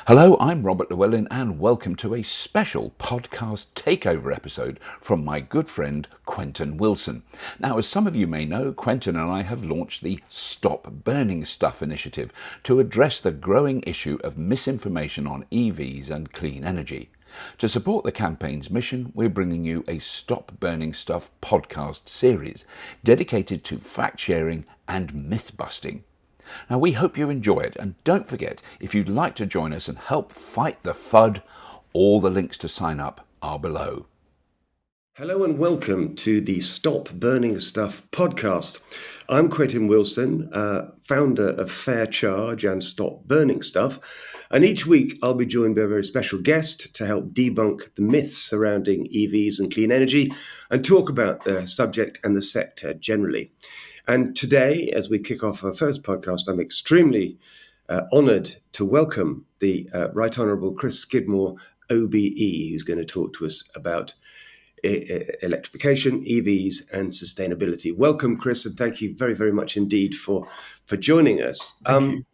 Hello, I'm Robert Llewellyn and welcome to a special podcast takeover episode from my good friend Quentin Willson. Now, as some of you may know, Quentin and I have launched the Stop Burning Stuff initiative to address the growing issue of misinformation on EVs and clean energy. To support the campaign's mission, we're bringing you a Stop Burning Stuff podcast series dedicated to fact-sharing and myth-busting. Now, we hope you enjoy it, and don't forget, if you'd like to join us and help fight the FUD, all the links to sign up are below. Hello and welcome to the Stop Burning Stuff podcast. I'm Quentin Willson, founder of Fair Charge and Stop Burning Stuff, and each week I'll be joined by a very special guest to help debunk the myths surrounding EVs and clean energy and talk about the subject and the sector generally. And today, as we kick off our first podcast, I'm extremely honoured to welcome the Right Honourable Chris Skidmore, OBE, who's going to talk to us about electrification, EVs and sustainability. Welcome, Chris, and thank you very, very much indeed for joining us. Thank you.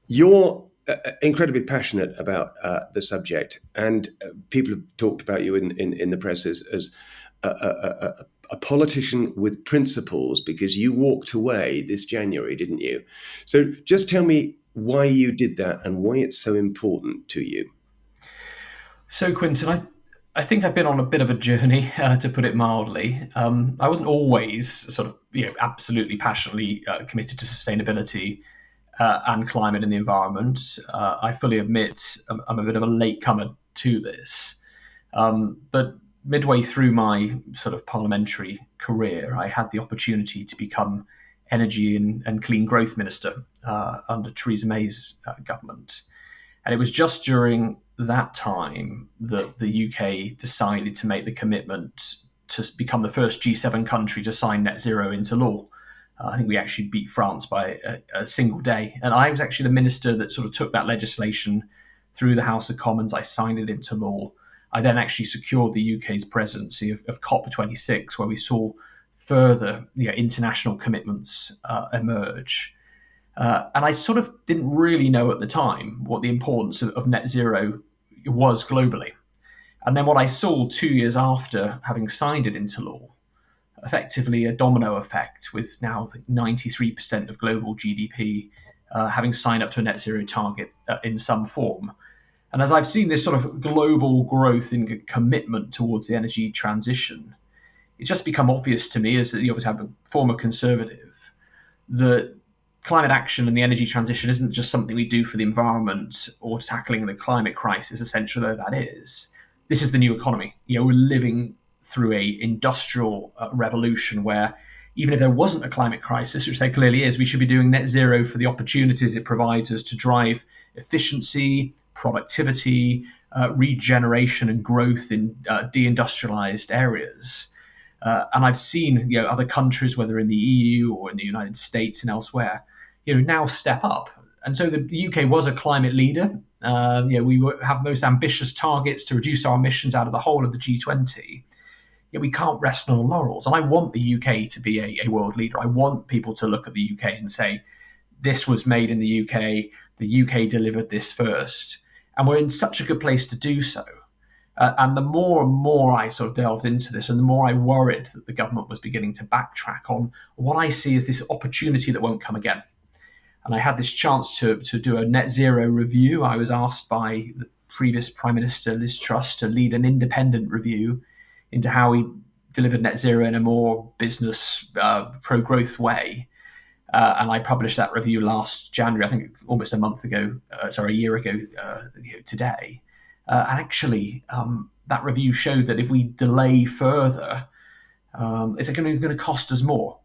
You're incredibly passionate about the subject, and people have talked about you in the press as a politician with principles, because you walked away this January, didn't you? So just tell me why you did that and why it's so important to you. So, Quentin, I think I've been on a bit of a journey, to put it mildly. I wasn't always sort of, absolutely passionately committed to sustainability and climate and the environment. I fully admit I'm a bit of a latecomer to this. But midway through my sort of parliamentary career, I had the opportunity to become Energy and Clean Growth Minister under Theresa May's government. And it was just during that time that the UK decided to make the commitment to become the first G7 country to sign net zero into law. I think we actually beat France by a single day. And I was actually the minister that sort of took that legislation through the House of Commons. I signed it into law. I then actually secured the UK's presidency of COP26, where we saw further international commitments emerge. And I sort of didn't really know at the time what the importance of net zero was globally. And then what I saw 2 years after having signed it into law, effectively a domino effect, with now 93% of global GDP having signed up to a net zero target in some form. And as I've seen this sort of global growth in commitment towards the energy transition, it's just become obvious to me, as you obviously have a former Conservative, that climate action and the energy transition isn't just something we do for the environment or tackling the climate crisis, essential though that is. This is the new economy. We're living through a industrial revolution where even if there wasn't a climate crisis, which there clearly is, we should be doing net zero for the opportunities it provides us to drive efficiency, productivity, regeneration and growth in deindustrialized areas. And I've seen other countries, whether in the EU or in the United States and elsewhere, now step up. And so the UK was a climate leader. We have most ambitious targets to reduce our emissions out of the whole of the G20. Yet we can't rest on our laurels. And I want the UK to be a world leader. I want people to look at the UK and say, this was made in the UK. The UK delivered this first. And we're in such a good place to do so. And the more and more I sort of delved into this, and the more I worried that the government was beginning to backtrack on what I see as this opportunity that won't come again. And I had this chance to do a net zero review. I was asked by the previous Prime Minister Liz Truss to lead an independent review into how we delivered net zero in a more business pro-growth way. And I published that review last January, I think almost a year ago today. And actually, that review showed that if we delay further, it's going to cost us more.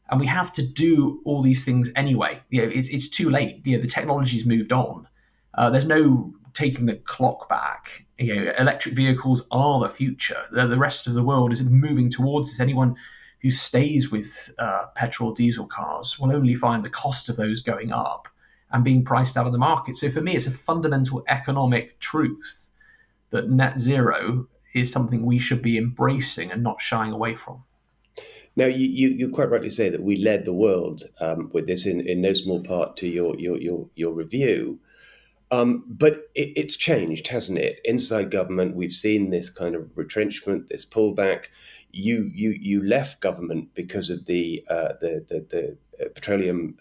And we have to do all these things anyway. It's too late. The technology's moved on. There's no taking the clock back. Electric vehicles are the future. The rest of the world is moving towards this. Anyone who stays with petrol, diesel cars will only find the cost of those going up and being priced out of the market. So for me, it's a fundamental economic truth that net zero is something we should be embracing and not shying away from. Now, you quite rightly say that we led the world with this in no small part to your review. But it's changed, hasn't it? Inside government, we've seen this kind of retrenchment, this pullback. You left government because of the petroleum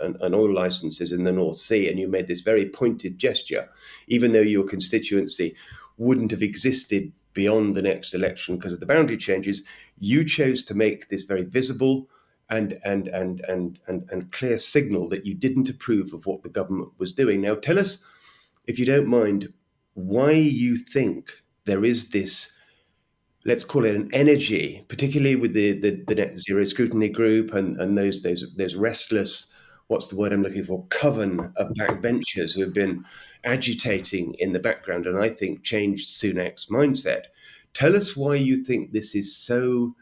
and oil licenses in the North Sea, and you made this very pointed gesture, even though your constituency wouldn't have existed beyond the next election because of the boundary changes. You chose to make this very visible and clear signal that you didn't approve of what the government was doing. Now, tell us, if you don't mind, why you think there is this, let's call it an energy, particularly with the net zero scrutiny group and those restless, what's the word I'm looking for, coven of backbenchers who have been agitating in the background and I think changed Sunak's mindset. Tell us why you think this is so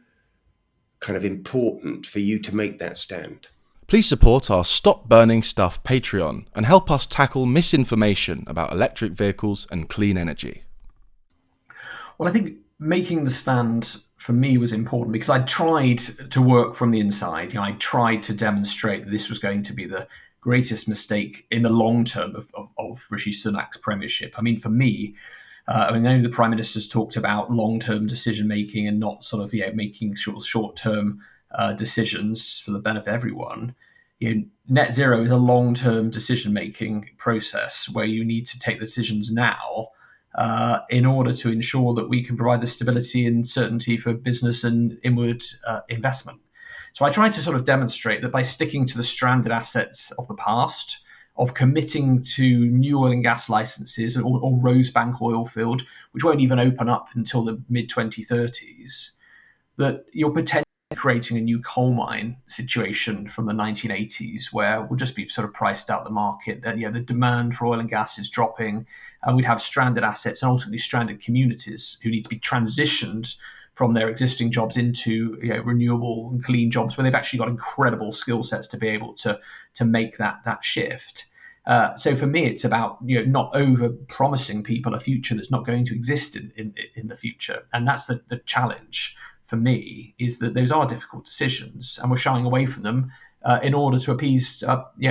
kind of important for you to make that stand. Please support our Stop Burning Stuff Patreon and help us tackle misinformation about electric vehicles and clean energy. Well, I think making the stand for me was important because I tried to work from the inside. I tried to demonstrate that this was going to be the greatest mistake in the long term of Rishi Sunak's premiership. I mean, for me, I know the Prime Minister's talked about long-term decision-making and not sort of making short-term decisions for the benefit of everyone. Net zero is a long-term decision-making process where you need to take the decisions now in order to ensure that we can provide the stability and certainty for business and inward investment. So I tried to sort of demonstrate that by sticking to the stranded assets of the past, of committing to new oil and gas licenses or Rosebank oil field, which won't even open up until the mid-2030s, that you're potentially creating a new coal mine situation from the 1980s where we'll just be sort of priced out the market. That the demand for oil and gas is dropping, and we'd have stranded assets and ultimately stranded communities who need to be transitioned from their existing jobs into renewable and clean jobs where they've actually got incredible skill sets to be able to make that shift. So for me, it's about not over promising people a future that's not going to exist in the future, and that's the challenge for me, is that those are difficult decisions, and we're shying away from them in order to appease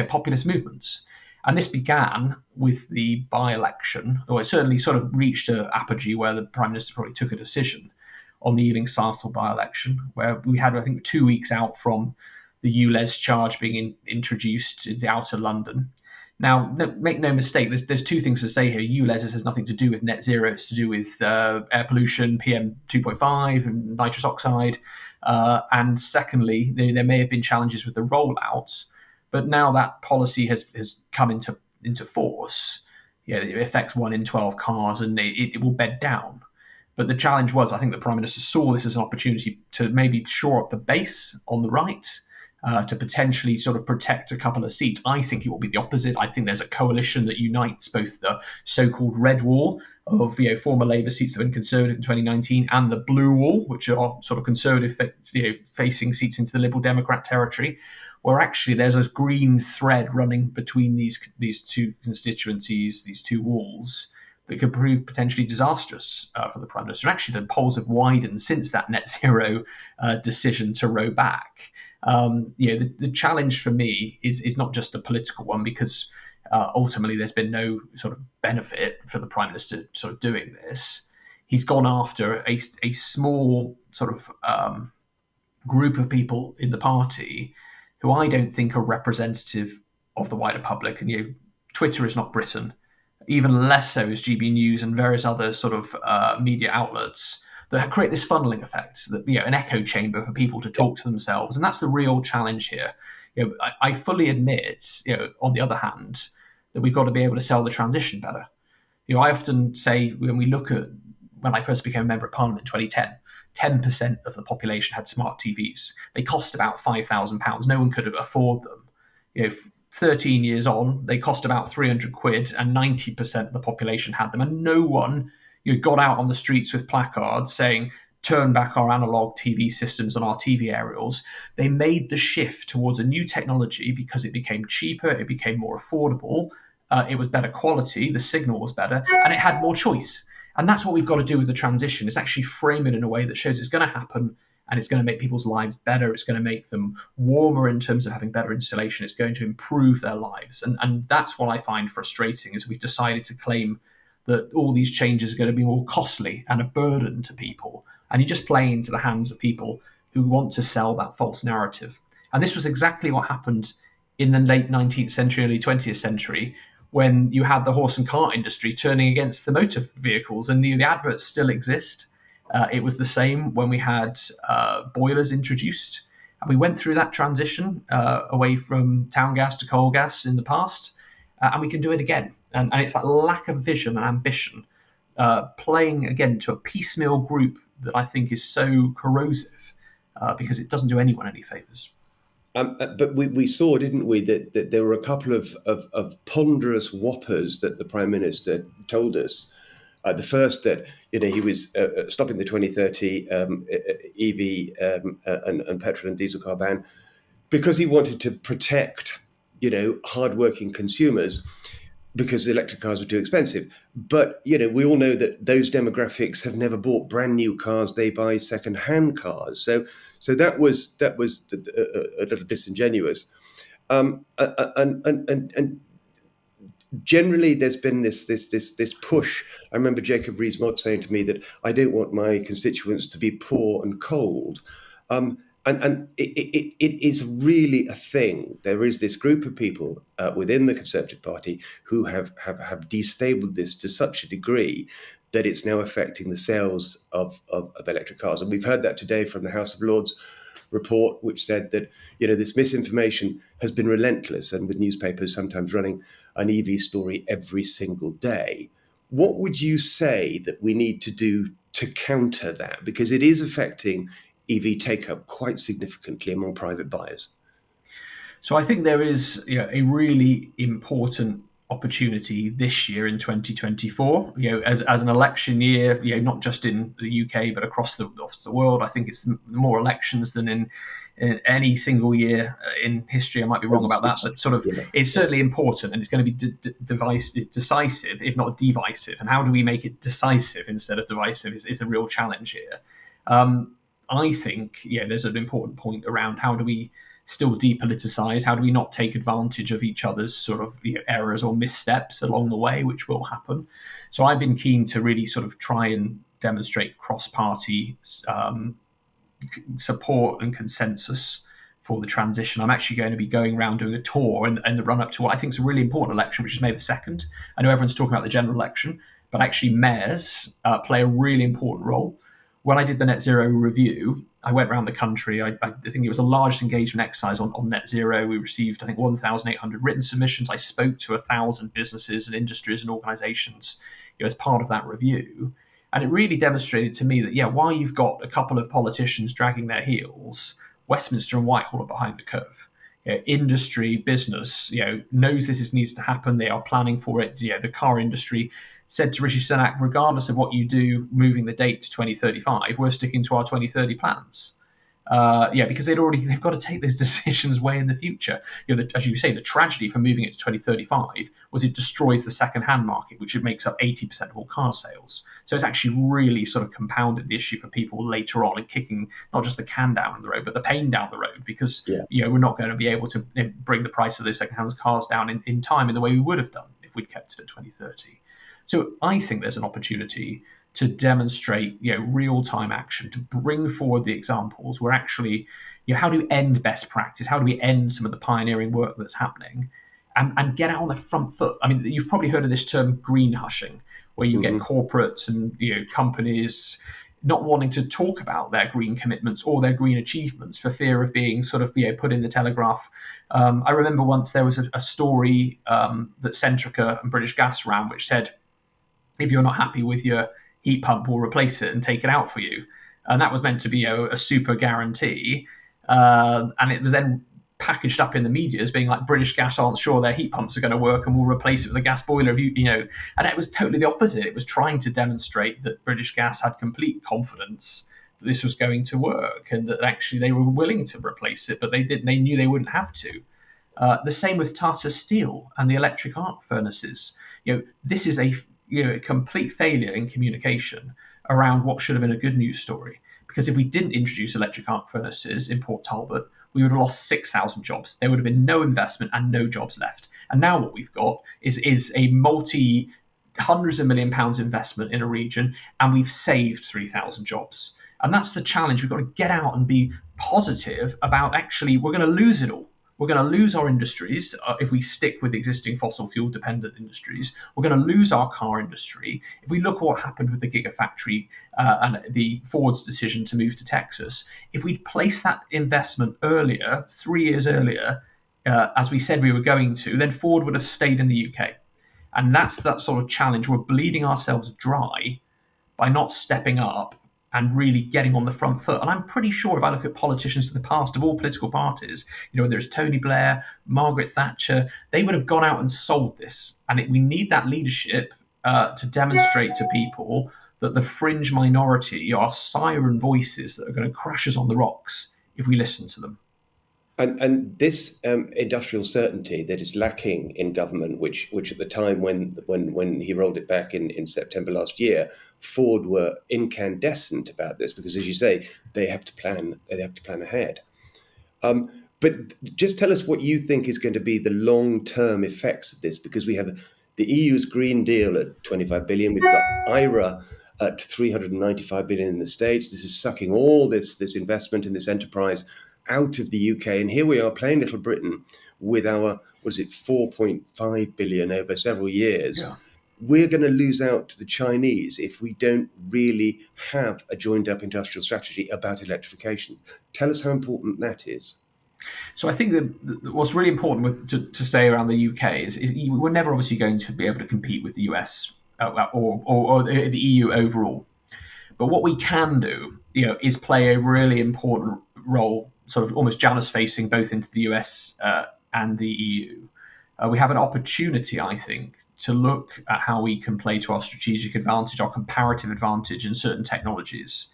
populist movements. And this began with the by-election, or it certainly sort of reached an apogee where the Prime Minister probably took a decision on the Ealing Southall by-election, where we had, I think, 2 weeks out from the ULEZ charge being introduced into outer London. Now, make no mistake, there's two things to say here. ULEZ has nothing to do with net zero. It's to do with air pollution, PM 2.5 and nitrous oxide. And secondly, there may have been challenges with the rollout, but now that policy has come into force. It affects 1 in 12 cars and it will bed down. But the challenge was, I think the Prime Minister saw this as an opportunity to maybe shore up the base on the right, to potentially sort of protect a couple of seats. I think it will be the opposite. I think there's a coalition that unites both the so-called red wall of former Labour seats that have been Conservative in 2019 and the blue wall, which are sort of Conservative facing seats into the Liberal Democrat territory, where actually there's a green thread running between these two constituencies, these two walls, that could prove potentially disastrous for the Prime Minister. And actually, the polls have widened since that net zero decision to row back. The challenge for me is not just a political one, because ultimately there's been no sort of benefit for the Prime Minister sort of doing this. He's gone after a small sort of group of people in the party who I don't think are representative of the wider public. And Twitter is not Britain. Even less so is GB News and various other sort of media outlets that create this funneling effect, that an echo chamber for people to talk to themselves, and that's the real challenge here. I fully admit, on the other hand, that we've got to be able to sell the transition better. I often say, when we look at when I first became a member of Parliament in 2010, 10% of the population had smart TVs. They cost about £5,000. No one could afford them. 13 years on, they cost about 300 quid, and 90% of the population had them. And no one got out on the streets with placards saying, turn back our analog TV systems and our TV aerials. They made the shift towards a new technology because it became cheaper, it became more affordable, it was better quality, the signal was better, and it had more choice. And that's what we've got to do with the transition, is actually frame it in a way that shows it's going to happen, and it's going to make people's lives better. It's going to make them warmer in terms of having better insulation. It's going to improve their lives. And that's what I find frustrating, is we've decided to claim that all these changes are going to be more costly and a burden to people. And you just play into the hands of people who want to sell that false narrative. And this was exactly what happened in the late 19th century, early 20th century, when you had the horse and cart industry turning against the motor vehicles, and the adverts still exist. It was the same when we had boilers introduced. And we went through that transition away from town gas to coal gas in the past, and we can do it again. And it's that lack of vision and ambition, playing again to a piecemeal group, that I think is so corrosive, because it doesn't do anyone any favours. But we saw, didn't we, that there were a couple of ponderous whoppers that the Prime Minister told us. The first, that he was stopping the 2030 EV and petrol and diesel car ban because he wanted to protect hardworking consumers, because electric cars were too expensive. But we all know that those demographics have never bought brand new cars; they buy second-hand cars. So that was a little disingenuous. And generally, there's been this push. I remember Jacob Rees-Mogg saying to me that I don't want my constituents to be poor and cold. And it is really a thing. There is this group of people within the Conservative Party who have destabilised this to such a degree that it's now affecting the sales of electric cars. And we've heard that today from the House of Lords report, which said that this misinformation has been relentless, and with newspapers sometimes running an EV story every single day. What would you say that we need to do to counter that? Because it is affecting EV take-up quite significantly among private buyers. So I think there is a really important opportunity this year in 2024, as an election year, not just in the UK, but across the world. I think it's more elections than in any single year in history. I might be wrong about that, but it's certainly important, and it's going to be decisive, if not divisive. And how do we make it decisive instead of divisive is the real challenge here. I think, there's an important point around how do we still depoliticize? How do we not take advantage of each other's errors or missteps along the way, which will happen? So I've been keen to really try and demonstrate cross-party support and consensus for the transition. I'm actually going to be going around doing a tour in the run-up to what I think is a really important election, which is May the 2nd. I know everyone's talking about the general election, but actually mayors play a really important role. When I did the net zero review, I went around the country. I think it was the largest engagement exercise on net zero. We received, 1,800 written submissions. I spoke to 1,000 businesses and industries and organizations as part of that review. And it really demonstrated to me that, while you've got a couple of politicians dragging their heels, Westminster and Whitehall are behind the curve. Industry, business, knows this needs to happen. They are planning for it. The car industry said to Rishi Sunak, regardless of what you do, moving the date to 2035, we're sticking to our 2030 plans. Because they've got to take those decisions way in the future. As you say, the tragedy for moving it to 2035 was it destroys the second-hand market, which it makes up 80% of all car sales. So it's actually really compounded the issue for people later on, and kicking not just the can down the road, but the pain down the road, because we're not going to be able to bring the price of those second-hand cars down in time in the way we would have done if we'd kept it at 2030. So I think there's an opportunity to demonstrate, real-time action, to bring forward the examples where actually, how do we end best practice? How do we end some of the pioneering work that's happening, and get out on the front foot? I mean, you've probably heard of this term green hushing, where you get corporates and companies not wanting to talk about their green commitments or their green achievements for fear of being put in the Telegraph. I remember once there was a story that Centrica and British Gas ran, which said, if you're not happy with your heat pump, we'll replace it and take it out for you. And that was meant to be a super guarantee. And it was then packaged up in the media as being like, British Gas aren't sure their heat pumps are going to work and we'll replace it with a gas boiler. And it was totally the opposite. It was trying to demonstrate that British Gas had complete confidence that this was going to work, and that actually they were willing to replace it, but they knew they wouldn't have to. The same with Tata Steel and the electric arc furnaces. This is a complete failure in communication around what should have been a good news story. Because if we didn't introduce electric arc furnaces in Port Talbot, we would have lost 6,000 jobs. There would have been no investment and no jobs left. And now what we've got is a hundreds of £1 million investment in a region, and we've saved 3,000 jobs. And that's the challenge. We've got to get out and be positive about actually we're going to lose it all. We're going to lose our industries if we stick with existing fossil fuel dependent industries. We're going to lose our car industry. If we look at what happened with the Gigafactory and the Ford's decision to move to Texas, if we'd placed that investment earlier, 3 years earlier, as we said we were going to, then Ford would have stayed in the UK. And that's that sort of challenge. We're bleeding ourselves dry by not stepping up and really getting on the front foot. And I'm pretty sure if I look at politicians of the past of all political parties, whether it's Tony Blair, Margaret Thatcher, they would have gone out and sold this. And we need that leadership to demonstrate to people that the fringe minority are siren voices that are going to crash us on the rocks if we listen to them. And this industrial certainty that is lacking in government, which at the time when he rolled it back in September last year, Ford were incandescent about this because, as you say, they have to plan ahead. But just tell us what you think is going to be the long-term effects of this, because we have the EU's Green Deal at 25 billion, we've got IRA at 395 billion in the States. This is sucking all this investment in this enterprise out of the UK, and here we are playing Little Britain with our 4.5 billion over several years. Yeah. We're going to lose out to the Chinese if we don't really have a joined up industrial strategy about electrification. Tell us how important that is. So I think that what's really important to stay around the UK is we're never obviously going to be able to compete with the US or the EU overall. But what we can do, is play a really important role, sort of almost Janus facing both into the US and the EU. We have an opportunity, I think, to look at how we can play to our strategic advantage, our comparative advantage in certain technologies.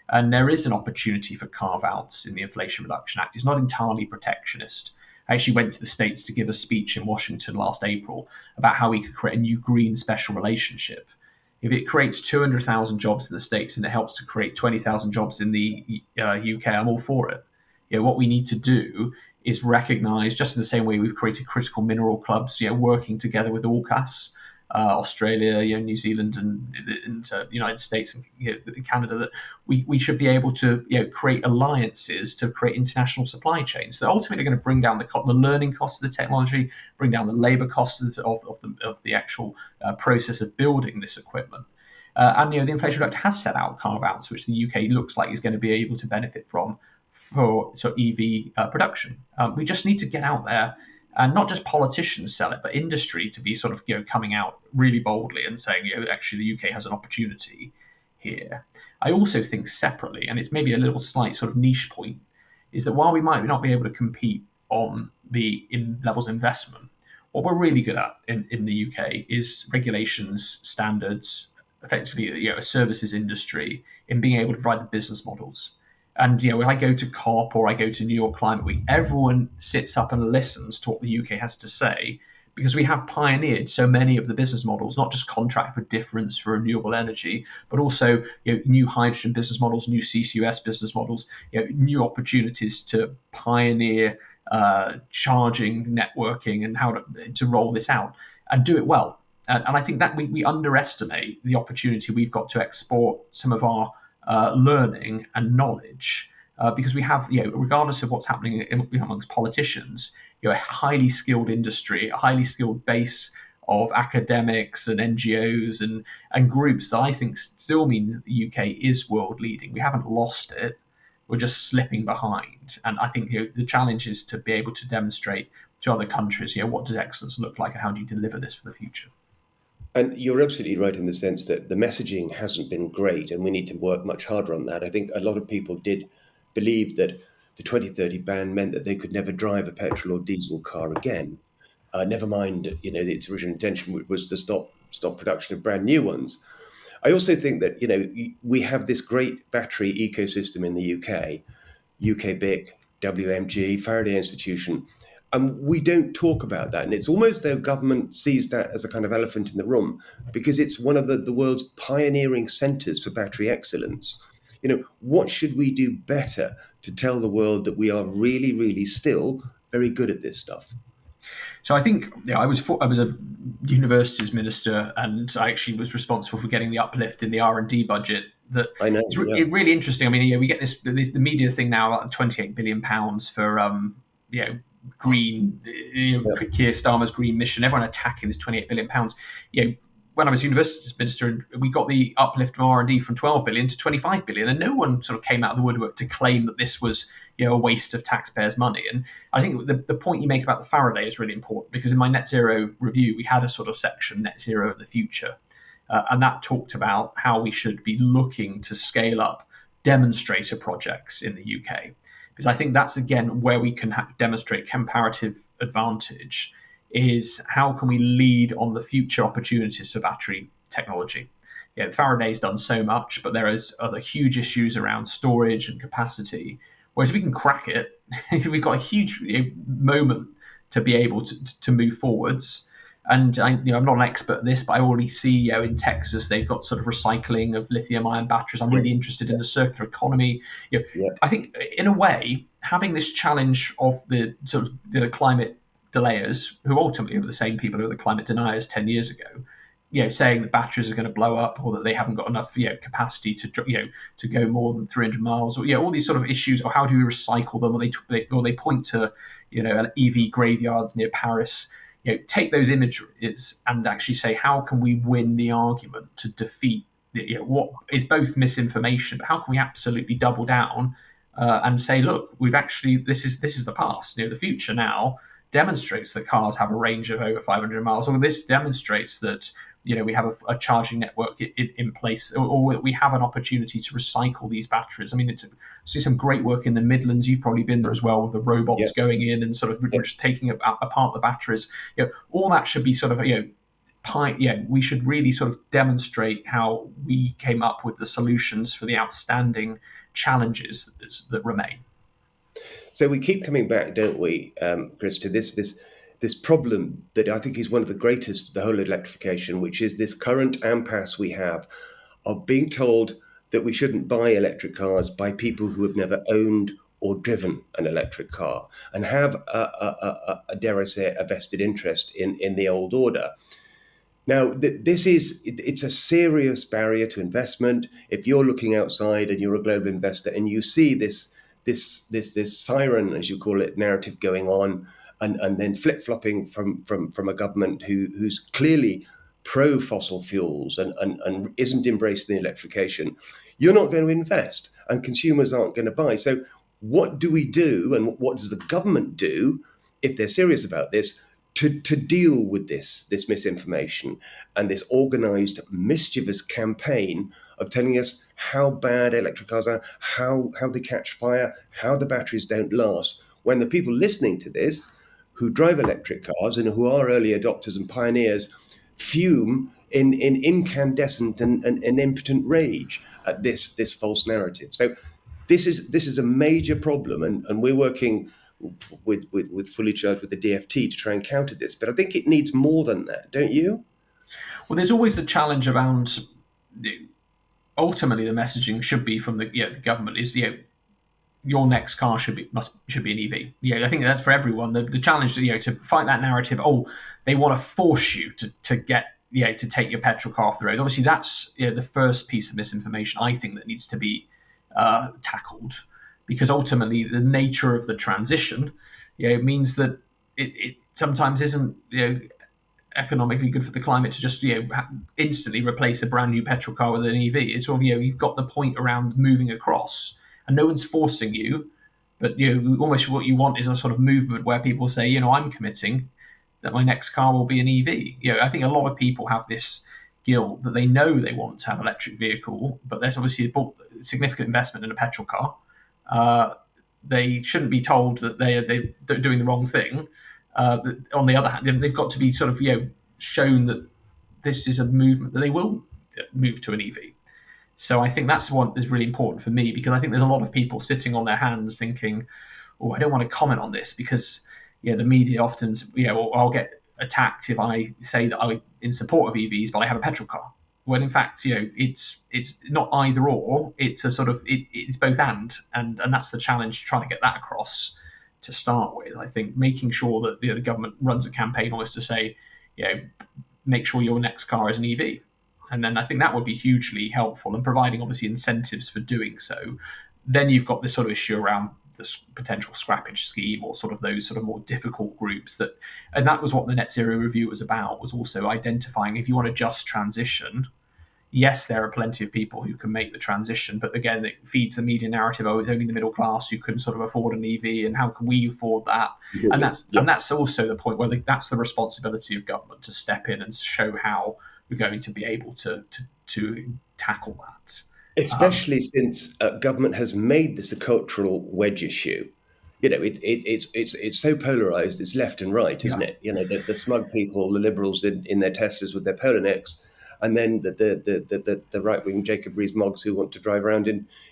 And there is an opportunity for carve-outs in the Inflation Reduction Act. It's not entirely protectionist. I actually went to the States to give a speech in Washington last April about how we could create a new green special relationship. If it creates 200,000 jobs in the States and it helps to create 20,000 jobs in the UK, I'm all for it. What we need to do is recognise, just in the same way we've created critical mineral clubs, working together with AUKUS, Australia, New Zealand, and the United States and Canada, that we should be able to create alliances to create international supply chains that ultimately are going to bring down the learning costs of the technology, bring down the labour costs of the actual process of building this equipment. And the Inflation Reduction has set out carve-outs, which the UK looks like is going to be able to benefit from for EV production. We just need to get out there, and not just politicians sell it, but industry to be coming out really boldly and saying, actually the UK has an opportunity here. I also think separately, and it's maybe a little slight sort of niche point, is that while we might not be able to compete on the levels of investment, what we're really good at in the UK is regulations, standards, effectively a services industry in being able to provide the business models. And when I go to COP or I go to New York Climate Week, everyone sits up and listens to what the UK has to say, because we have pioneered so many of the business models, not just contract for difference for renewable energy, but also new hydrogen business models, new CCUS business models, new opportunities to pioneer charging, networking, and how to roll this out and do it well. And I think that we underestimate the opportunity we've got to export some of our learning and knowledge, because we have, regardless of what's happening amongst politicians, a highly skilled industry, a highly skilled base of academics and NGOs and groups that I think still means that the UK is world leading. We haven't lost it. We're just slipping behind. And I think the challenge is to be able to demonstrate to other countries, what does excellence look like and how do you deliver this for the future? And you're absolutely right in the sense that the messaging hasn't been great, and we need to work much harder on that. I think a lot of people did believe that the 2030 ban meant that they could never drive a petrol or diesel car again. Never mind, its original intention was to stop production of brand new ones. I also think that, we have this great battery ecosystem in the UK, UKBIC, WMG, Faraday Institution, and we don't talk about that. And it's almost though government sees that as a kind of elephant in the room, because it's one of the world's pioneering centres for battery excellence. what should we do better to tell the world that we are really, really still very good at this stuff? So I think I was a universities minister, and I actually was responsible for getting the uplift in the R&D budget. That I know, it's yeah. really interesting. I mean, we get the media thing now about £28 billion for green, Keir Starmer's green mission. Everyone attacking this £28 billion. When I was universities minister, we got the uplift of R&D from 12 billion to 25 billion, and no one sort of came out of the woodwork to claim that this was a waste of taxpayers' money. And I think the point you make about the Faraday is really important, because in my net zero review, we had a sort of section, net zero in the future, and that talked about how we should be looking to scale up demonstrator projects in the UK, because I think that's again where we can demonstrate comparative advantage. Is how can we lead on the future opportunities for battery technology? Faraday's done so much, but there is other huge issues around storage and capacity. Whereas if we can crack it, we've got a huge moment to be able to move forwards. And I'm not an expert in this, but I already see in Texas they've got sort of recycling of lithium-ion batteries. I'm really interested in the circular economy. I think in a way having this challenge of the sort of the climate delayers, who ultimately are the same people who were the climate deniers 10 years ago, saying that batteries are going to blow up, or that they haven't got enough capacity to go more than 300 miles, or all these sort of issues, or how do we recycle them, or they point to an EV graveyards near Paris. Take those images and actually say, how can we win the argument to defeat what is both misinformation, but how can we absolutely double down and say, look, we've actually this is the past. The future now demonstrates that cars have a range of over 500 miles, or this demonstrates that we have a charging network in place, or we have an opportunity to recycle these batteries. I mean, I see some great work in the Midlands. You've probably been there as well, with the robots going in and sort of just taking apart the batteries. All that should be sort of we should really sort of demonstrate how we came up with the solutions for the outstanding challenges that remain. So we keep coming back, don't we, Chris, to this problem that I think is one of the greatest of the whole electrification, which is this current impasse we have of being told that we shouldn't buy electric cars by people who have never owned or driven an electric car and have dare I say, a vested interest in the old order. Now, it's a serious barrier to investment. If you're looking outside and you're a global investor and you see this siren, as you call it, narrative going on, and then flip-flopping from a government who's clearly pro fossil fuels and isn't embracing the electrification, you're not going to invest and consumers aren't going to buy. So what do we do, and what does the government do, if they're serious about this, to deal with this misinformation and this organised, mischievous campaign of telling us how bad electric cars are, how they catch fire, how the batteries don't last, when the people listening to this, who drive electric cars and who are early adopters and pioneers, fume in incandescent and impotent rage at this false narrative. So this is a major problem, and we're working with Fully Charged with the DFT to try and counter this. But I think it needs more than that, don't you? Well, there's always the challenge around. Ultimately, the messaging should be from the government is your next car should be an EV. I think that's for everyone. The challenge to fight that narrative. Oh, they want to force you to get to take your petrol car off the road. Obviously, that's the first piece of misinformation I think that needs to be tackled, because ultimately the nature of the transition means that it sometimes isn't economically good for the climate to just instantly replace a brand new petrol car with an EV. It's sort of you've got the point around moving across, and no one's forcing you, but almost what you want is a sort of movement where people say, I'm committing that my next car will be an EV. I think a lot of people have this guilt that they know they want to have an electric vehicle, but there's obviously a significant investment in a petrol car. They shouldn't be told that they're doing the wrong thing. On the other hand, they've got to be sort of shown that this is a movement that they will move to an EV. So I think that's what is really important for me, because I think there's a lot of people sitting on their hands thinking, "Oh, I don't want to comment on this because the media often I'll get attacked if I say that I'm in support of EVs, but I have a petrol car." when in fact, it's not either or. It's a sort of it's both and that's the challenge, trying to get that across to start with. I think making sure that the government runs a campaign almost to say, make sure your next car is an EV. And then I think that would be hugely helpful, and providing obviously incentives for doing so. Then you've got this sort of issue around this potential scrappage scheme, or sort of those sort of more difficult groups and that was what the net zero review was about, was also identifying, if you want a just transition, yes, there are plenty of people who can make the transition, but again, it feeds the media narrative, it's only the middle class who can sort of afford an EV, and how can we afford that? And that's also the point where that's the responsibility of government, to step in and show how we're going to be able to tackle that. Especially since government has made this a cultural wedge issue. It's so polarized. It's left and right, isn't it? The smug people, the liberals in their Teslas with their Polo necks, and then the right wing Jacob Rees-Moggs who want to drive around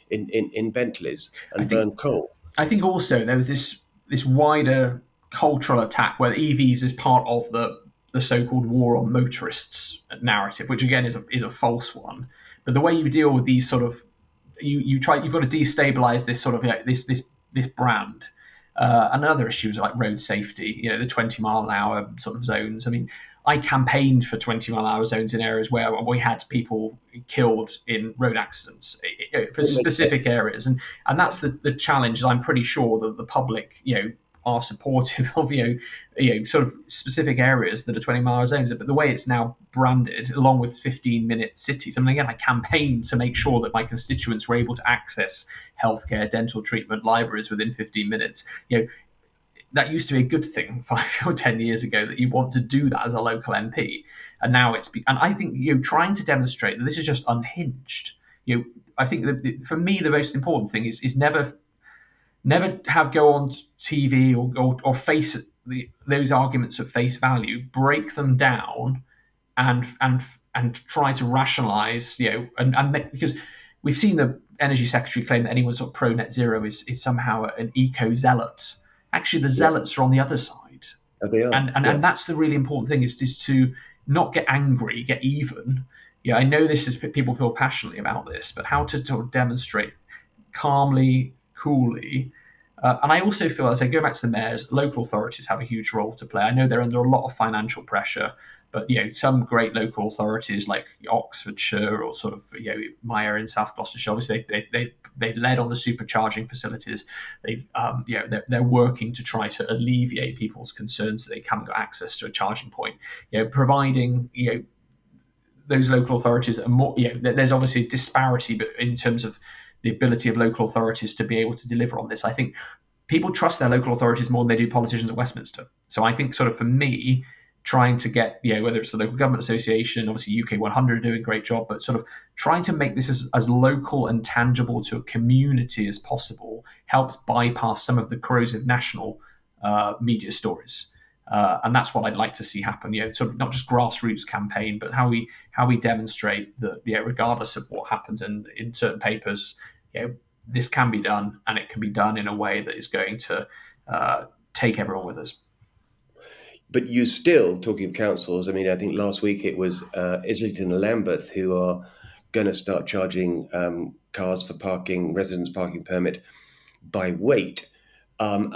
in Bentleys and burn coal. I think also there was this wider cultural attack where EVs is part of the so-called war on motorists narrative, which again is a false one. But the way you deal with these sort of, you've got to destabilize this sort of this brand. And other issues like road safety, the 20-mile-an-hour sort of zones. I mean, I campaigned for 20-mile-an-hour zones in areas where we had people killed in road accidents for specific areas, and that's the challenge. I'm pretty sure that the public, are supportive of sort of specific areas that are 20-mile zones. But the way it's now branded, along with 15-minute cities, I mean, again, I campaigned to make sure that my constituents were able to access healthcare, dental treatment, libraries within 15 minutes. That used to be a good thing 5 or 10 years ago, that you want to do that as a local MP. And now and I think, trying to demonstrate that this is just unhinged. I think that for me, the most important thing is never go on TV or face those arguments at face value, break them down and try to rationalize, because we've seen the Energy Secretary claim that anyone sort of pro net zero is somehow an eco zealot. Actually, the zealots are on the other side. Oh, they are. And that's the really important thing, is to not get angry, get even. I know people feel passionately about this, but how to sort of demonstrate calmly, coolly. And I also feel, as I go back to the mayors, local authorities have a huge role to play. I know they're under a lot of financial pressure, but some great local authorities like Oxfordshire, or sort of my area in South Gloucestershire, obviously they led on the supercharging facilities. They're working to try to alleviate people's concerns that they haven't got access to a charging point. Providing those local authorities are more. There's obviously a disparity, but in terms of the ability of local authorities to be able to deliver on this, I think people trust their local authorities more than they do politicians at Westminster. So I think, sort of for me, trying to get, whether it's the local government association, obviously UK 100 are doing a great job, but sort of trying to make this as local and tangible to a community as possible helps bypass some of the corrosive national media stories. And that's what I'd like to see happen. Sort of not just grassroots campaign, but how we demonstrate that, regardless of what happens in certain papers, this can be done, and it can be done in a way that is going to take everyone with us. But you still, talking of councils, I mean, I think last week it was Islington and Lambeth who are going to start charging cars for parking, residence parking permit, by weight. And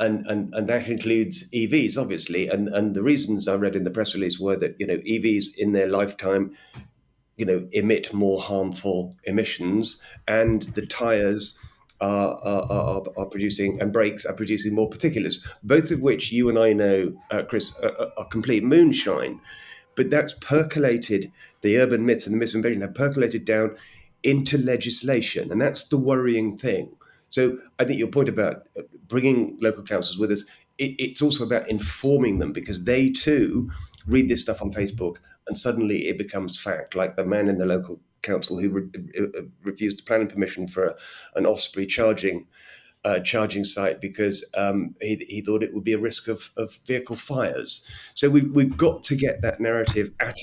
that includes EVs, obviously. And the reasons I read in the press release were that, EVs in their lifetime, emit more harmful emissions, and the tyres are producing, and brakes are producing, more particulates, both of which you and I know, Chris, are complete moonshine. But that's percolated, the urban myths and the misinformation have percolated down into legislation. And that's the worrying thing. So I think your point about bringing local councils with us, it's also about informing them, because they too read this stuff on Facebook and suddenly it becomes fact, like the man in the local council who refused planning permission for an Osprey charging site because he thought it would be a risk of vehicle fires. So we've got to get that narrative at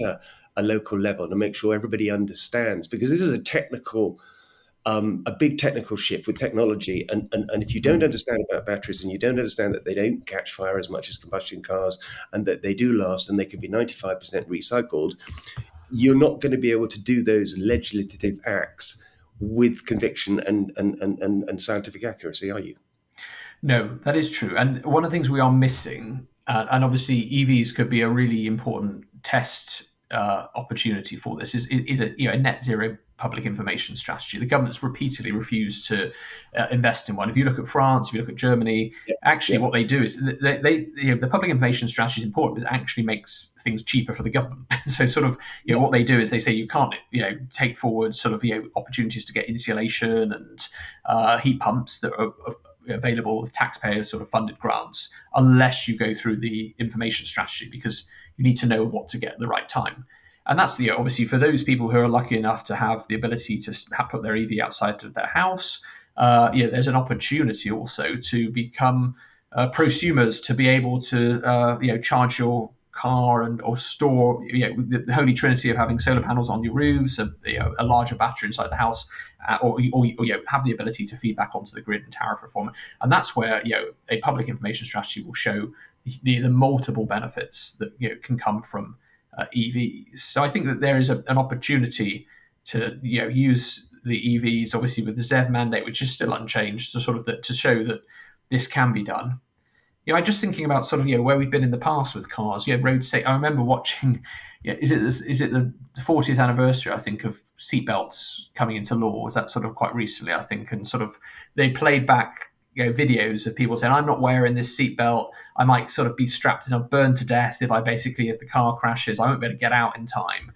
a local level to make sure everybody understands, because this is a big technical shift with technology. And if you don't understand about batteries, and you don't understand that they don't catch fire as much as combustion cars, and that they do last and they can be 95% recycled, you're not going to be able to do those legislative acts with conviction and scientific accuracy, are you? No, that is true. And one of the things we are missing, and obviously EVs could be a really important test opportunity for this, is a net zero public information strategy. The government's repeatedly refused to invest in one. If you look at France, if you look at Germany, actually what they do is the public information strategy is important because it actually makes things cheaper for the government. So sort of what they do is they say you can't take forward sort of opportunities to get insulation and heat pumps that are available with taxpayers sort of funded grants unless you go through the information strategy, because you need to know what to get at the right time. And that's obviously for those people who are lucky enough to have the ability to put their EV outside of their house. There's an opportunity also to become prosumers, to be able to charge your car or store the holy trinity of having solar panels on your roofs, a larger battery inside the house, or have the ability to feed back onto the grid and tariff reform. And that's where a public information strategy will show the multiple benefits that can come from EVs. So I think that there is an opportunity to use the EVs, obviously with the ZEV mandate, which is still unchanged, to sort of to show that this can be done. I'm just thinking about sort of where we've been in the past with cars. Road safety. I remember watching. Is it the 40th anniversary? I think of seatbelts coming into law. Was that sort of quite recently? I think, and sort of they played back videos of people saying, "I'm not wearing this seatbelt. I might sort of be strapped and I'll burn to death if the car crashes. I won't be able to get out in time."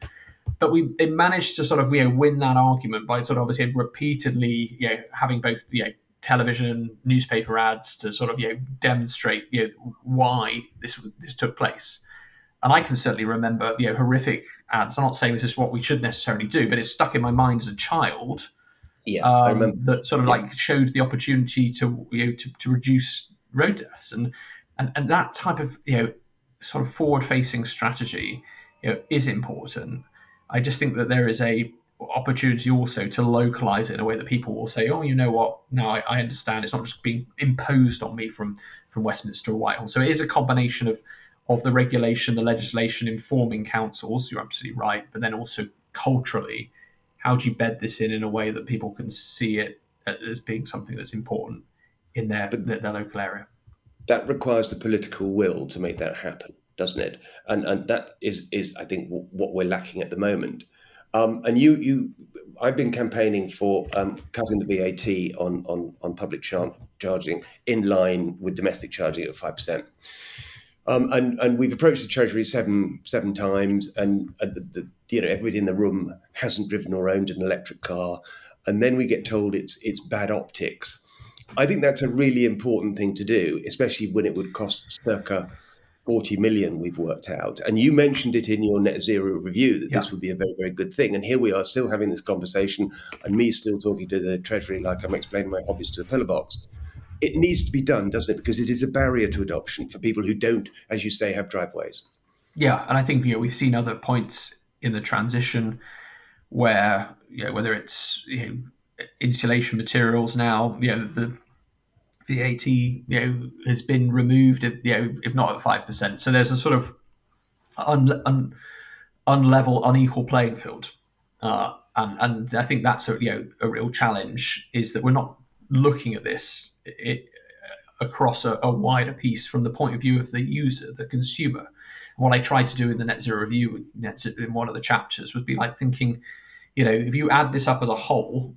But they managed to sort of win that argument by sort of obviously repeatedly having both television, newspaper ads to sort of demonstrate why this took place. And I can certainly remember horrific ads. I'm not saying this is what we should necessarily do, but it's stuck in my mind as a child. I remember that sort of showed the opportunity to reduce road deaths, and that type of sort of forward-facing strategy is important. I just think that there is a opportunity also to localize it in a way that people will say, "Oh, you know what? Now I understand. It's not just being imposed on me from Westminster or Whitehall." So it is a combination of the regulation, the legislation informing councils. You're absolutely right, but then also culturally, how do you bed this in a way that people can see it as being something that's important in their local area? That requires the political will to make that happen, doesn't it? And that is I think what we're lacking at the moment. And I've been campaigning for cutting the VAT on public charging in line with domestic charging at 5%. And we've approached the Treasury seven times, and everybody in the room hasn't driven or owned an electric car, and then we get told it's bad optics. I think that's a really important thing to do, especially when it would cost circa 40 million, we've worked out. And you mentioned it in your net zero review that this would be a very, very good thing. And here we are still having this conversation, and me still talking to the Treasury like I'm explaining my hobbies to a pillar box. It needs to be done, doesn't it? Because it is a barrier to adoption for people who don't, as you say, have driveways. Yeah, and I think we've seen other points in the transition where whether it's insulation materials now, the VAT has been removed, if not at 5%. So there's a sort of unlevel, unequal playing field, and I think that's a real challenge, is that we're not looking at this across a wider piece from the point of view of the user, the consumer. What I tried to do in the net zero review, in one of the chapters, would be like thinking, if you add this up as a whole,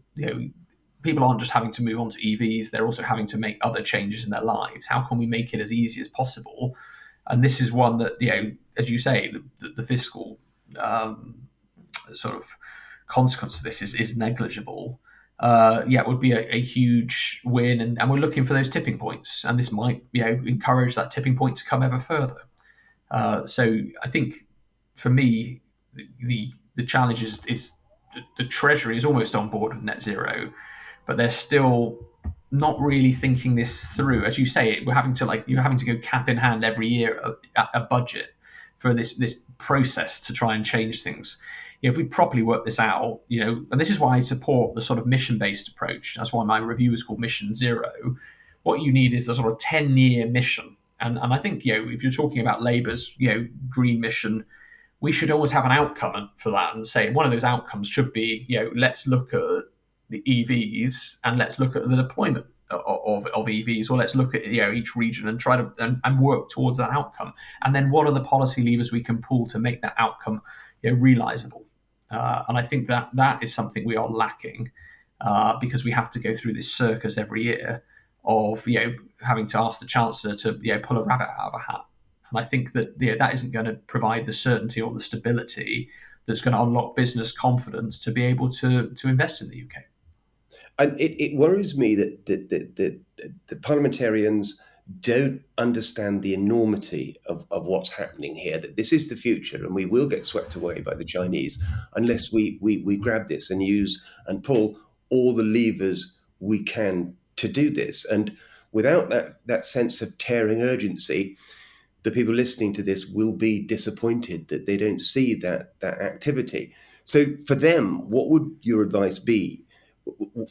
people aren't just having to move on to EVs, they're also having to make other changes in their lives. How can we make it as easy as possible? And this is one that, as you say, the fiscal sort of consequence of this is negligible. It would be a huge win, and we're looking for those tipping points, and this might encourage that tipping point to come ever further. So I think for me, the challenge is the Treasury is almost on board with net zero, but they're still not really thinking this through. As you say, you're having to go cap in hand every year a budget for this process to try and change things. If we properly work this out, and this is why I support the sort of mission-based approach. That's why my review is called Mission Zero. What you need is the sort of 10-year mission. And I think, if you're talking about Labour's, green mission, we should always have an outcome for that and say one of those outcomes should be, let's look at the EVs and let's look at the deployment of EVs, or let's look at each region and try to and work towards that outcome. And then what are the policy levers we can pull to make that outcome realizable? And I think that is something we are lacking because we have to go through this circus every year of having to ask the Chancellor to pull a rabbit out of a hat. And I think that that isn't going to provide the certainty or the stability that's going to unlock business confidence to be able to invest in the UK. And it worries me that the parliamentarians don't understand the enormity of what's happening here, that this is the future and we will get swept away by the Chinese unless we grab this and use and pull all the levers we can to do this. And without that sense of tearing urgency, the people listening to this will be disappointed that they don't see that activity. So for them, what would your advice be?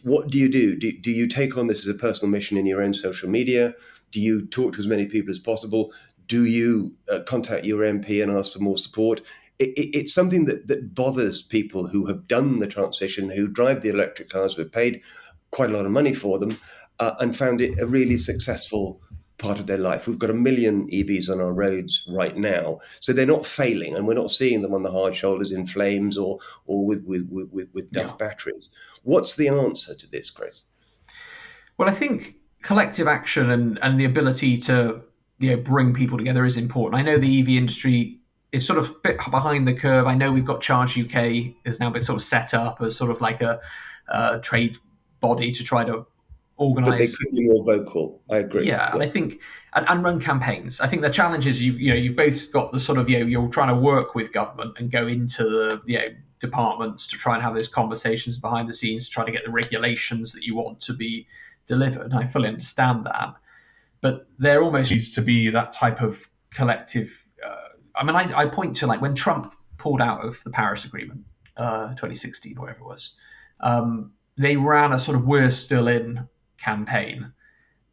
What do you do? Do you take on this as a personal mission in your own social media? Do you talk to as many people as possible? Do you contact your MP and ask for more support? It's something that bothers people who have done the transition, who drive the electric cars, who have paid quite a lot of money for them, and found it a really successful part of their life. We've got 1 million EVs on our roads right now, so they're not failing, and we're not seeing them on the hard shoulders in flames or with duff batteries. What's the answer to this, Chris? Well, I think collective action and the ability to bring people together is important. I know the EV industry is sort of a bit behind the curve. I know we've got Charge UK has now been sort of set up as sort of like a trade body to try to organise. But they could be more vocal. I agree. Yeah, and I think and run campaigns. I think the challenge is you've both got the sort of you're trying to work with government and go into the departments to try and have those conversations behind the scenes to try to get the regulations that you want to be delivered. I fully understand that, but there almost needs to be that type of collective. I point to like when Trump pulled out of the Paris Agreement, 2016, whatever it was. They ran a sort of "we're still in" campaign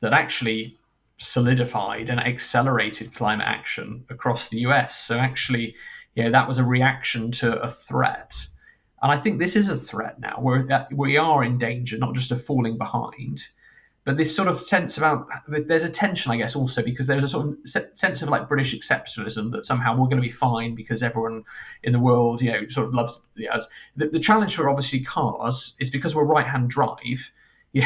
that actually solidified and accelerated climate action across the US. So actually, that was a reaction to a threat. And I think this is a threat now. We are in danger, not just of falling behind, but this sort of sense about there's a tension, I guess, also because there's a sort of sense of like British exceptionalism that somehow we're going to be fine because everyone in the world, sort of loves us. The challenge for obviously cars is because we're right-hand drive.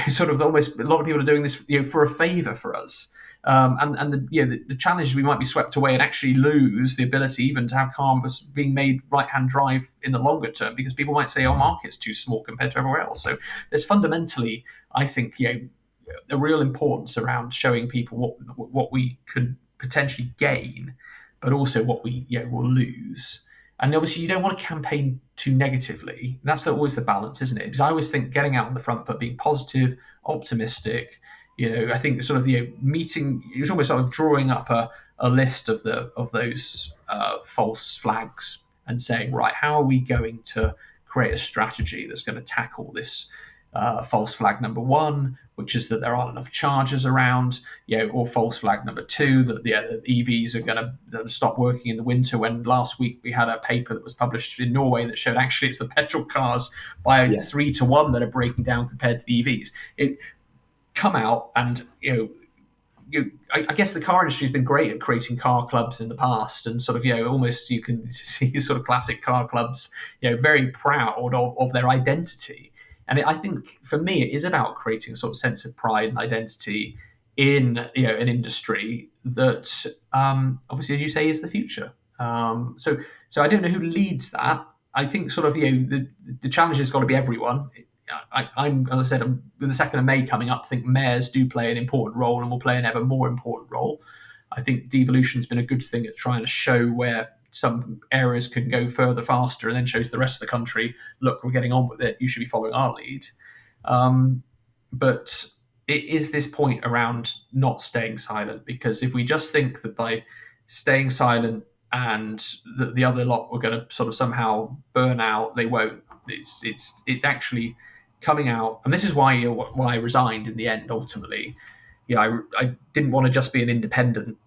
Sort of almost a lot of people are doing this, for a favour for us. And the challenge is we might be swept away and actually lose the ability even to have cars being made right-hand drive in the longer term because people might say, market's too small compared to everywhere else. So there's fundamentally, I think, a real importance around showing people what we could potentially gain, but also what we will lose. And obviously, you don't want to campaign too negatively. That's always the balance, isn't it? Because I always think getting out on the front foot, being positive, optimistic. I think sort of meeting. It was almost sort of drawing up a list of those false flags and saying, right, how are we going to create a strategy that's going to tackle this false flag number one, which is that there aren't enough chargers around, or false flag number two, that the EVs are going to stop working in the winter, when last week we had a paper that was published in Norway that showed actually it's the petrol cars by 3 to 1 that are breaking down compared to the EVs. It come out and, I guess the car industry has been great at creating car clubs in the past, and sort of, almost you can see sort of classic car clubs, very proud of their identity. And I think for me, it is about creating a sort of sense of pride and identity in an industry that obviously, as you say, is the future. So I don't know who leads that. I think sort of the challenge has got to be everyone. I'm, as I said, with the 2nd of May coming up, I think mayors do play an important role and will play an ever more important role. I think devolution has been a good thing at trying to show where some areas can go further faster and then shows the rest of the country, look, we're getting on with it, you should be following our lead. But it is this point around not staying silent, because if we just think that by staying silent and the other lot were going to sort of somehow burn out, they won't. It's actually coming out, and this is why I resigned in the end. Ultimately, I didn't want to just be an independent,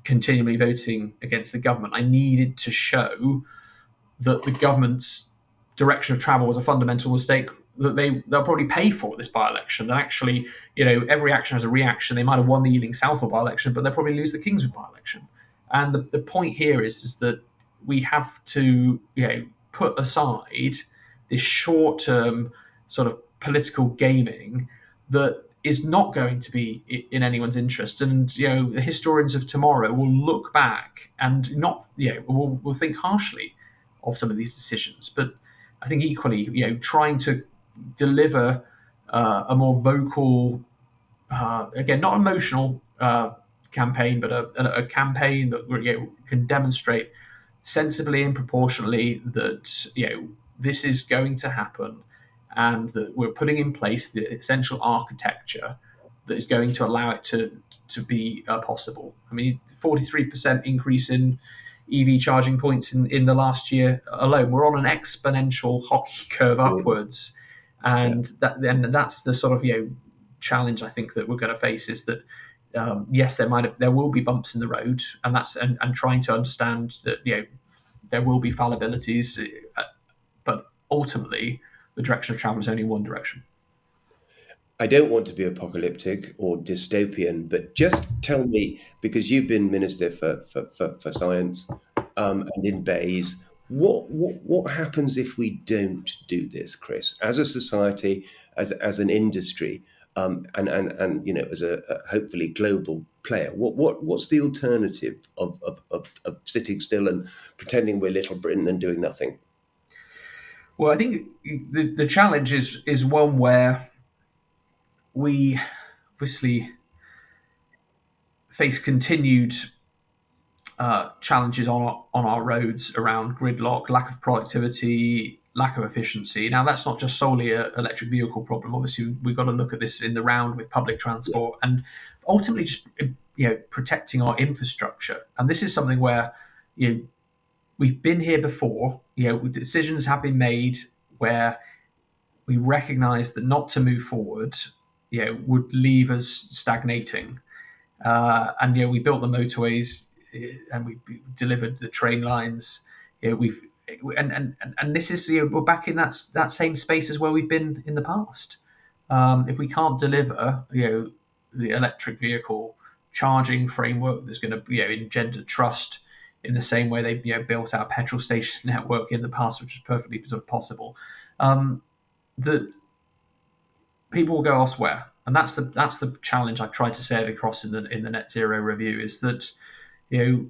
continually voting against the government. I needed to show that the government's direction of travel was a fundamental mistake that they'll probably pay for this by-election. And actually, every action has a reaction. They might have won the Ealing Southall by-election, but they'll probably lose the Kingswood by-election. And the point here is that we have to put aside this short-term sort of political gaming that is not going to be in anyone's interest. And the historians of tomorrow will look back and not will think harshly of some of these decisions. But I think equally, trying to deliver a more vocal, again, not emotional campaign, but a campaign that can demonstrate sensibly and proportionally that this is going to happen, and that we're putting in place the essential architecture that is going to allow it to be possible. I mean, 43% increase in EV charging points in the last year alone. We're on an exponential hockey curve upwards, and that's the sort of challenge I think that we're going to face is that yes, there will be bumps in the road, and trying to understand that there will be fallibilities, but ultimately the direction of travel is only one direction. I don't want to be apocalyptic or dystopian, but just tell me, because you've been Minister for Science and in Bays, what happens if we don't do this, Chris, as a society, as an industry, and as a hopefully global player? What's the alternative of sitting still and pretending we're Little Britain and doing nothing? Well, I think the challenge is one where we obviously face continued challenges on our roads around gridlock, lack of productivity, lack of efficiency. Now, that's not just solely an electric vehicle problem. Obviously, we've got to look at this in the round with public transport and ultimately just protecting our infrastructure. And this is something where we've been here before. Decisions have been made where we recognise that not to move forward would leave us stagnating. And we built the motorways, and we delivered the train lines. And this is we're back in that same space as where we've been in the past. If we can't deliver the electric vehicle charging framework that's going to engender trust in the same way they built our petrol station network in the past, which is perfectly sort of possible, that people will go elsewhere. And that's the challenge I've tried to say it across in the Net Zero review, is that the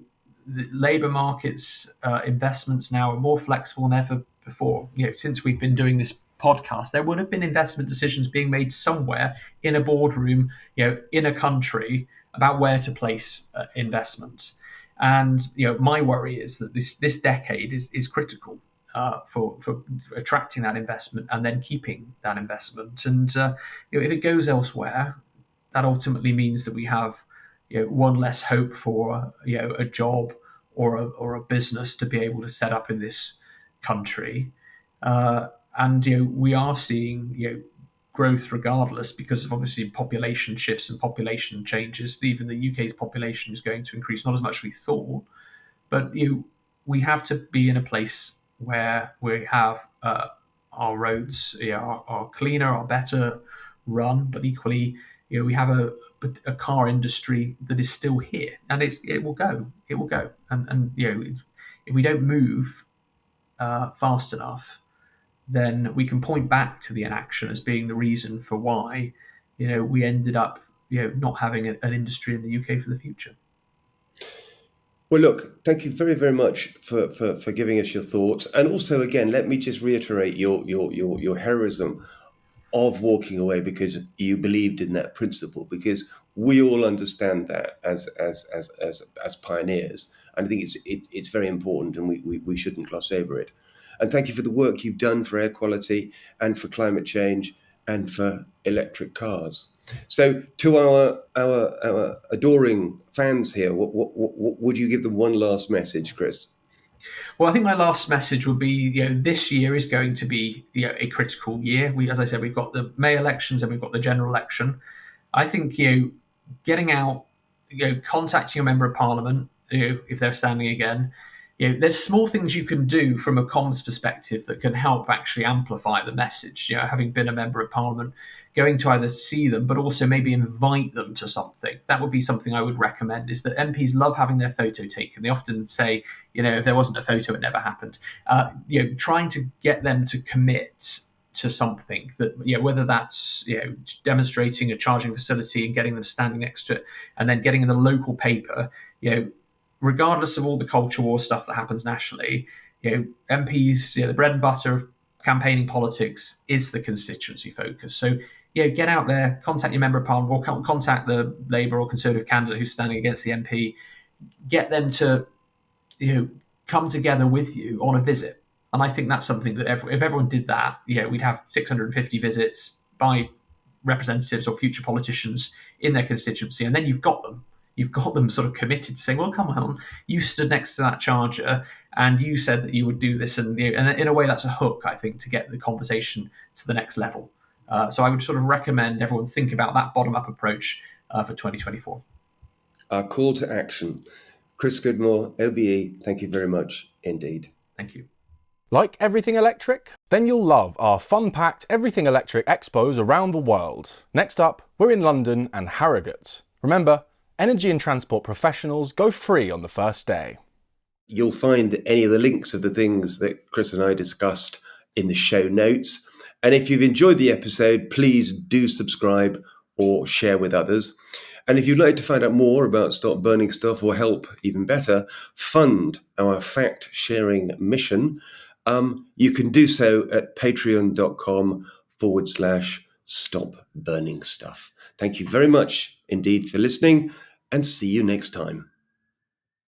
labour markets investments now are more flexible than ever before. Since we've been doing this podcast, there would have been investment decisions being made somewhere in a boardroom, in a country, about where to place investments. And my worry is that this decade is critical for attracting that investment and then keeping that investment. And if it goes elsewhere, that ultimately means that we have one less hope for a job or a business to be able to set up in this country. And we are seeing growth regardless, because of obviously population shifts and population changes. Even the UK's population is going to increase, not as much as we thought, but we have to be in a place where we have our roads are cleaner, are better run, but equally we have a car industry that is still here, and it will go, and if we don't move fast enough, then we can point back to the inaction as being the reason for why we ended up not having an industry in the UK for the future. Well, look, thank you very, very much for giving us your thoughts. And also, again, let me just reiterate your heroism of walking away because you believed in that principle, because we all understand that as pioneers. And I think it's very important, and we shouldn't gloss over it. And thank you for the work you've done for air quality and for climate change and for electric cars. So to our adoring fans here, what would you give them one last message, Chris? Well, I think my last message would be, this year is going to be a critical year. As I said, we've got the May elections and we've got the general election. I think getting out, contacting a member of Parliament if they're standing again, There's small things you can do from a comms perspective that can help actually amplify the message. Having been a member of parliament, going to either see them, but also maybe invite them to something. That would be something I would recommend, is that MPs love having their photo taken. They often say, if there wasn't a photo, it never happened. Trying to get them to commit to something that, whether that's, demonstrating a charging facility and getting them standing next to it, and then getting in the local paper, regardless of all the culture war stuff that happens nationally, MPs, the bread and butter of campaigning politics is the constituency focus. So, get out there, contact your member of parliament, or contact the Labour or Conservative candidate who's standing against the MP. Get them to, come together with you on a visit. And I think that's something that if everyone did that, we'd have 650 visits by representatives or future politicians in their constituency, and then you've got them sort of committed to saying, well, come on, you stood next to that charger and you said that you would do this. And in a way, that's a hook, I think, to get the conversation to the next level. So I would sort of recommend everyone think about that bottom-up approach for 2024. Our call to action. Chris Skidmore, OBE, thank you very much indeed. Thank you. Like everything electric? Then you'll love our fun-packed Everything Electric expos around the world. Next up, we're in London and Harrogate. Remember, energy and transport professionals go free on the first day. You'll find any of the links of the things that Chris and I discussed in the show notes. And if you've enjoyed the episode, please do subscribe or share with others. And if you'd like to find out more about Stop Burning Stuff, or help, even better, fund our fact-sharing mission, you can do so at patreon.com/stopburningstuff. Thank you very much indeed for listening, and see you next time.